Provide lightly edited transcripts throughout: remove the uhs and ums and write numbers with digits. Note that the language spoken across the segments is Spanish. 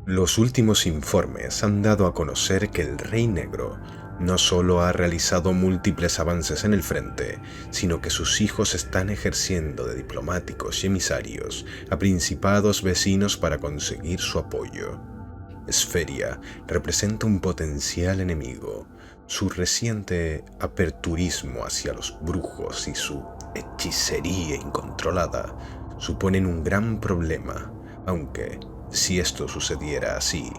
Los últimos informes han dado a conocer que el Rey Negro no solo ha realizado múltiples avances en el frente, sino que sus hijos están ejerciendo de diplomáticos y emisarios a principados vecinos para conseguir su apoyo. Esferia representa un potencial enemigo. Su reciente aperturismo hacia los brujos y su hechicería incontrolada suponen un gran problema, aunque, si esto sucediera así,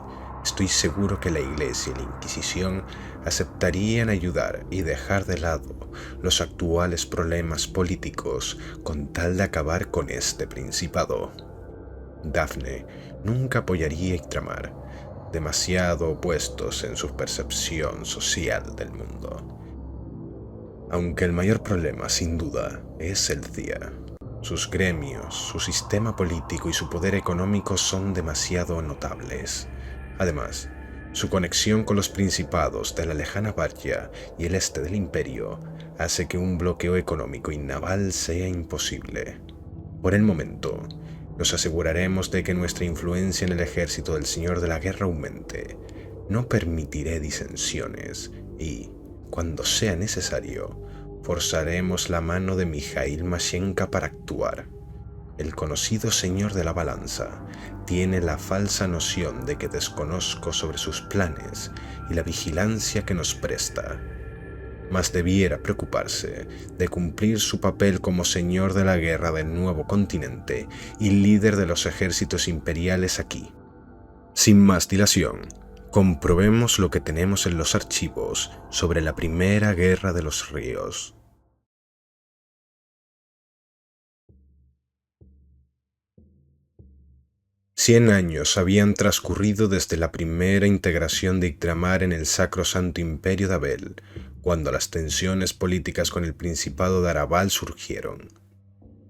estoy seguro que la Iglesia y la Inquisición aceptarían ayudar y dejar de lado los actuales problemas políticos con tal de acabar con este principado. Daphne nunca apoyaría a Ictramar, demasiado opuestos en su percepción social del mundo. Aunque el mayor problema, sin duda, es el CIA. Sus gremios, su sistema político y su poder económico son demasiado notables. Además, su conexión con los principados de la lejana Bardia y el este del imperio hace que un bloqueo económico y naval sea imposible. Por el momento, nos aseguraremos de que nuestra influencia en el ejército del Señor de la Guerra aumente. No permitiré disensiones y, cuando sea necesario, forzaremos la mano de Mijail Mashenka para actuar. El conocido Señor de la Balanza tiene la falsa noción de que desconozco sobre sus planes y la vigilancia que nos presta, mas debiera preocuparse de cumplir su papel como señor de la guerra del nuevo continente y líder de los ejércitos imperiales aquí. Sin más dilación, comprobemos lo que tenemos en los archivos sobre la Primera Guerra de los Ríos. Cien años habían transcurrido desde la primera integración de Ictramar en el sacrosanto imperio de Abel, cuando las tensiones políticas con el Principado de Arabal surgieron.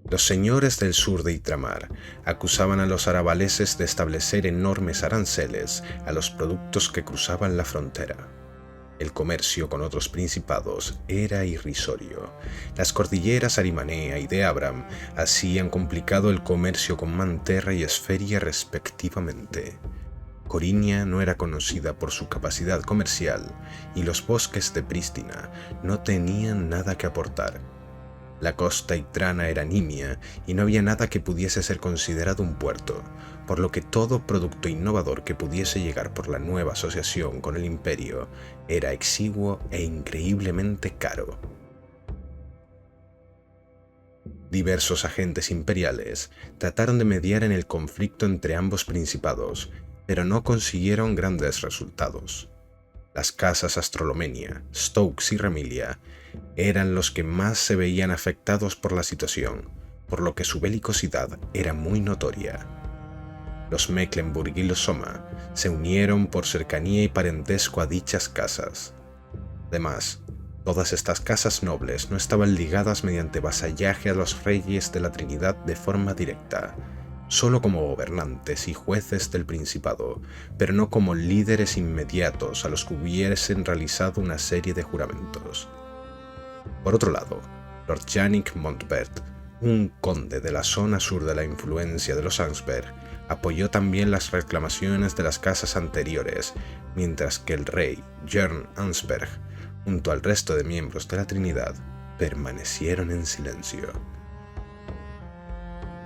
Los señores del sur de Ictramar acusaban a los arabaleses de establecer enormes aranceles a los productos que cruzaban la frontera. El comercio con otros principados era irrisorio. Las cordilleras Arimanea y de Abram hacían complicado el comercio con Manterra y Esferia respectivamente. Corinia no era conocida por su capacidad comercial y los bosques de Prístina no tenían nada que aportar. La costa ictrana era nimia y no había nada que pudiese ser considerado un puerto, por lo que todo producto innovador que pudiese llegar por la nueva asociación con el imperio era exiguo e increíblemente caro. Diversos agentes imperiales trataron de mediar en el conflicto entre ambos principados, pero no consiguieron grandes resultados. Las casas Astrolomenia, Stokes y Remilia eran los que más se veían afectados por la situación, por lo que su belicosidad era muy notoria. Los Mecklenburg y los Soma se unieron por cercanía y parentesco a dichas casas. Además, todas estas casas nobles no estaban ligadas mediante vasallaje a los reyes de la Trinidad de forma directa, solo como gobernantes y jueces del Principado, pero no como líderes inmediatos a los que hubiesen realizado una serie de juramentos. Por otro lado, Lord Yannick Montbert, un conde de la zona sur de la influencia de los Ansberg, apoyó también las reclamaciones de las casas anteriores, mientras que el rey Jörn Ansberg, junto al resto de miembros de la Trinidad, permanecieron en silencio.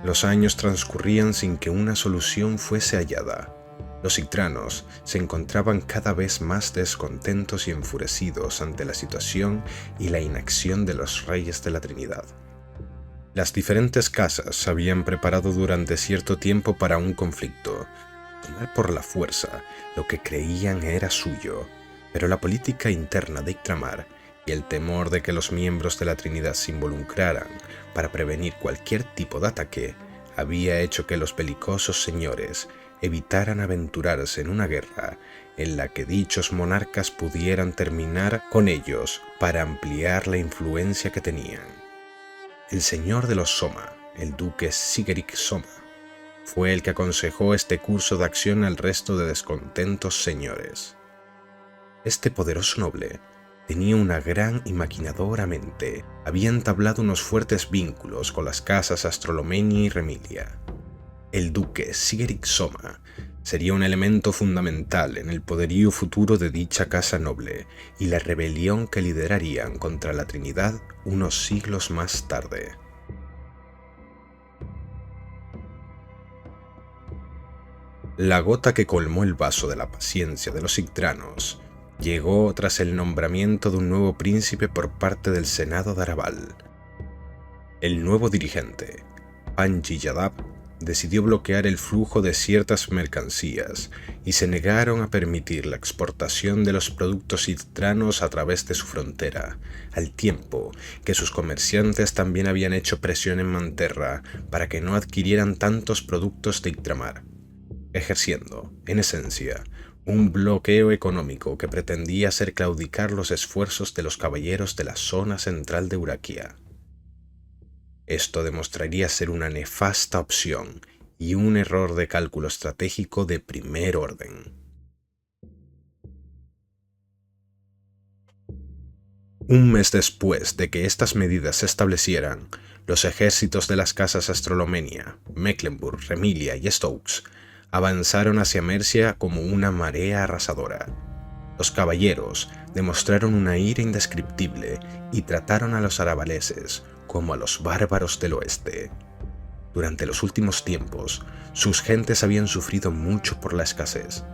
Los años transcurrían sin que una solución fuese hallada. Los ictranos se encontraban cada vez más descontentos y enfurecidos ante la situación y la inacción de los reyes de la Trinidad. Las diferentes casas se habían preparado durante cierto tiempo para un conflicto, tomar por la fuerza lo que creían era suyo, pero la política interna de Ictramar y el temor de que los miembros de la Trinidad se involucraran para prevenir cualquier tipo de ataque había hecho que los belicosos señores evitaran aventurarse en una guerra en la que dichos monarcas pudieran terminar con ellos para ampliar la influencia que tenían. El señor de los Soma, el duque Sigeric Soma, fue el que aconsejó este curso de acción al resto de descontentos señores. Este poderoso noble tenía una gran y maquinadora mente, había entablado unos fuertes vínculos con las casas Astrolomenia y Remilia. El duque Sigeric Soma Sería un elemento fundamental en el poderío futuro de dicha casa noble y la rebelión que liderarían contra la Trinidad unos siglos más tarde. La gota que colmó el vaso de la paciencia de los Yggdranos llegó tras el nombramiento de un nuevo príncipe por parte del Senado de Arabal. El nuevo dirigente, Panji-Yadab, decidió bloquear el flujo de ciertas mercancías y se negaron a permitir la exportación de los productos yggdranos a través de su frontera, al tiempo que sus comerciantes también habían hecho presión en Manterra para que no adquirieran tantos productos de Yggdramar, ejerciendo, en esencia, un bloqueo económico que pretendía hacer claudicar los esfuerzos de los caballeros de la zona central de Euraquia. Esto demostraría ser una nefasta opción y un error de cálculo estratégico de primer orden. Un mes después de que estas medidas se establecieran, los ejércitos de las casas Astrolomenia, Mecklenburg, Remilia y Stokes avanzaron hacia Mercia como una marea arrasadora. Los caballeros demostraron una ira indescriptible y trataron a los arabaleses como a los bárbaros del oeste. Durante los últimos tiempos, sus gentes habían sufrido mucho por la escasez.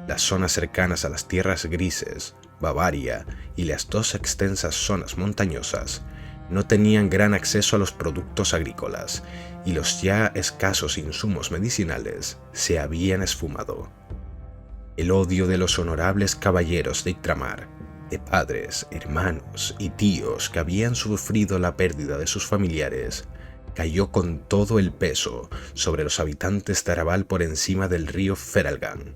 Las zonas cercanas a las tierras grises, Bavaria y las dos extensas zonas montañosas no tenían gran acceso a los productos agrícolas y los ya escasos insumos medicinales se habían esfumado. El odio de los honorables caballeros de Yggdramar, de padres, hermanos y tíos que habían sufrido la pérdida de sus familiares, cayó con todo el peso sobre los habitantes de Arabal por encima del río Feralgan,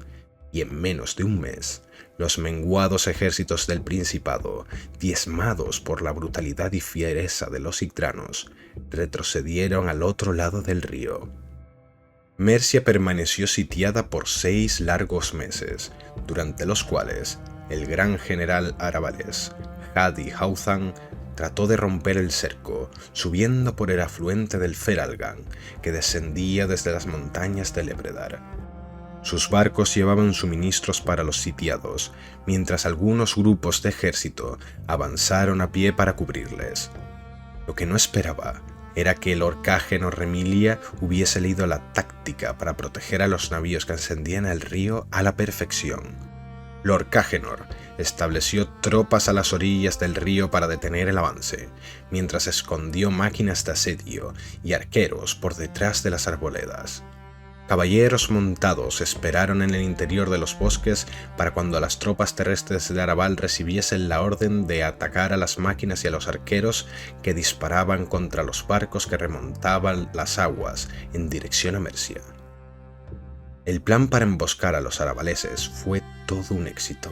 y en menos de un mes, los menguados ejércitos del Principado, diezmados por la brutalidad y fiereza de los Yggdranos, retrocedieron al otro lado del río. Mercia permaneció sitiada por 6 largos meses, durante los cuales el gran general arabalés Hadi Hauthan trató de romper el cerco, subiendo por el afluente del Feralgan, que descendía desde las montañas de Lebredar. Sus barcos llevaban suministros para los sitiados, mientras algunos grupos de ejército avanzaron a pie para cubrirles. Lo que no esperaba era que el Orcágeno Remilia hubiese leído la táctica para proteger a los navíos que ascendían al río a la perfección. Lord Cágenor estableció tropas a las orillas del río para detener el avance, mientras escondió máquinas de asedio y arqueros por detrás de las arboledas. Caballeros montados esperaron en el interior de los bosques para cuando las tropas terrestres de Arabal recibiesen la orden de atacar a las máquinas y a los arqueros que disparaban contra los barcos que remontaban las aguas en dirección a Mercia. El plan para emboscar a los arabaleses fue todo un éxito.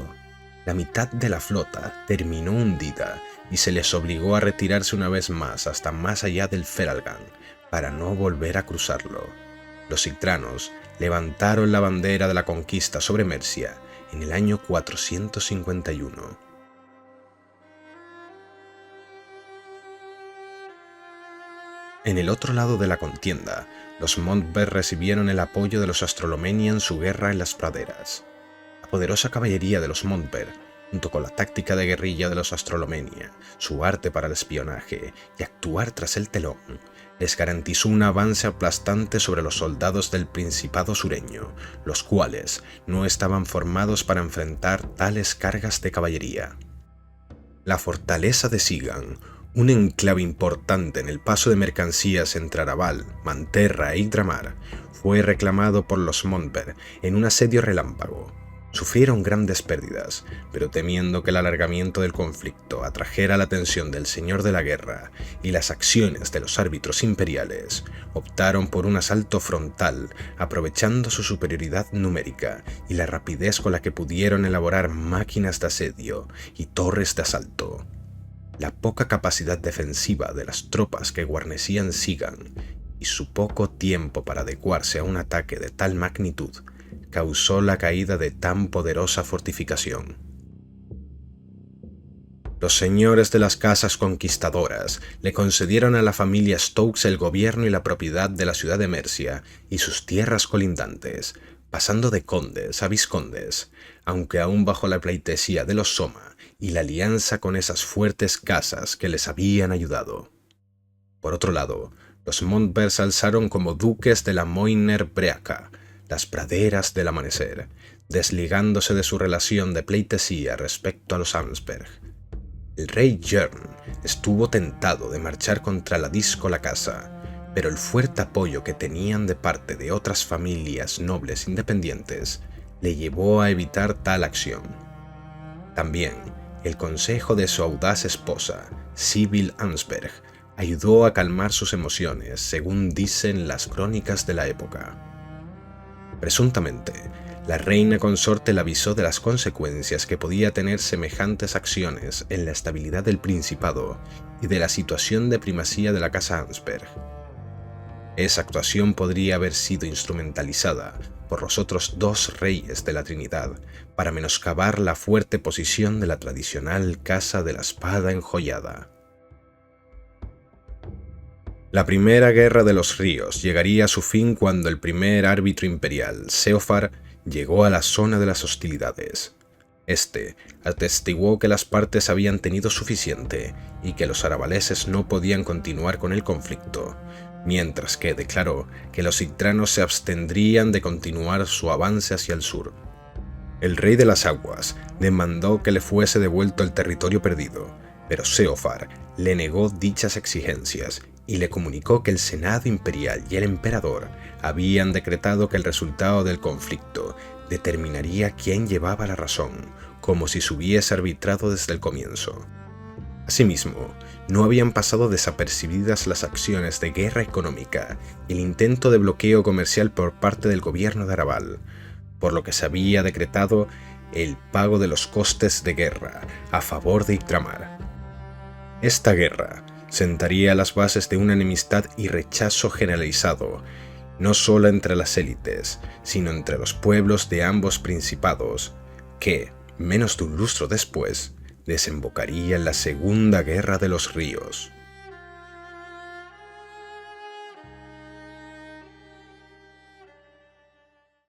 La mitad de la flota terminó hundida y se les obligó a retirarse una vez más hasta más allá del Feralgan para no volver a cruzarlo. Los Yggdranos levantaron la bandera de la conquista sobre Mercia en el año 451. En el otro lado de la contienda, los Montber recibieron el apoyo de los Astrolomenia en su guerra en las praderas. La poderosa caballería de los Montber, junto con la táctica de guerrilla de los Astrolomenia, su arte para el espionaje y actuar tras el telón, les garantizó un avance aplastante sobre los soldados del Principado sureño, los cuales no estaban formados para enfrentar tales cargas de caballería. La fortaleza de Sigan, un enclave importante en el paso de mercancías entre Arabal, Manterra e Yggdramar, fue reclamado por los Montber en un asedio relámpago. Sufrieron grandes pérdidas, pero temiendo que el alargamiento del conflicto atrajera la atención del señor de la guerra y las acciones de los árbitros imperiales, optaron por un asalto frontal, aprovechando su superioridad numérica y la rapidez con la que pudieron elaborar máquinas de asedio y torres de asalto. La poca capacidad defensiva de las tropas que guarnecían Sigan y su poco tiempo para adecuarse a un ataque de tal magnitud causó la caída de tan poderosa fortificación. Los señores de las casas conquistadoras le concedieron a la familia Stokes el gobierno y la propiedad de la ciudad de Mercia y sus tierras colindantes, pasando de condes a vizcondes, aunque aún bajo la pleitesía de los Soma y la alianza con esas fuertes casas que les habían ayudado. Por otro lado, los Montbert se alzaron como duques de la Moiner Breaca, las praderas del amanecer, desligándose de su relación de pleitesía respecto a los Ansberg. El rey Jörn estuvo tentado de marchar contra la díscola casa, pero el fuerte apoyo que tenían de parte de otras familias nobles independientes le llevó a evitar tal acción. También, el consejo de su audaz esposa, Sibyl Ansberg, ayudó a calmar sus emociones, según dicen las crónicas de la época. Presuntamente, la reina consorte le avisó de las consecuencias que podía tener semejantes acciones en la estabilidad del principado y de la situación de primacía de la casa Ansberg. Esa actuación podría haber sido instrumentalizada por los otros dos reyes de la Trinidad para menoscabar la fuerte posición de la tradicional Casa de la Espada Enjollada. La primera guerra de los ríos llegaría a su fin cuando el primer árbitro imperial, Seofar, llegó a la zona de las hostilidades. Este atestiguó que las partes habían tenido suficiente y que los arabaleses no podían continuar con el conflicto, mientras que declaró que los ictranos se abstendrían de continuar su avance hacia el sur. El rey de las aguas demandó que le fuese devuelto el territorio perdido, pero Seofar le negó dichas exigencias y le comunicó que el Senado Imperial y el emperador habían decretado que el resultado del conflicto determinaría quién llevaba la razón, como si se hubiese arbitrado desde el comienzo. Asimismo, no habían pasado desapercibidas las acciones de guerra económica y el intento de bloqueo comercial por parte del gobierno de Arabal, por lo que se había decretado el pago de los costes de guerra a favor de Ictramar. Esta guerra sentaría las bases de una enemistad y rechazo generalizado, no solo entre las élites, sino entre los pueblos de ambos principados, que, menos de un lustro después, desembocaría en la Segunda Guerra de los Ríos.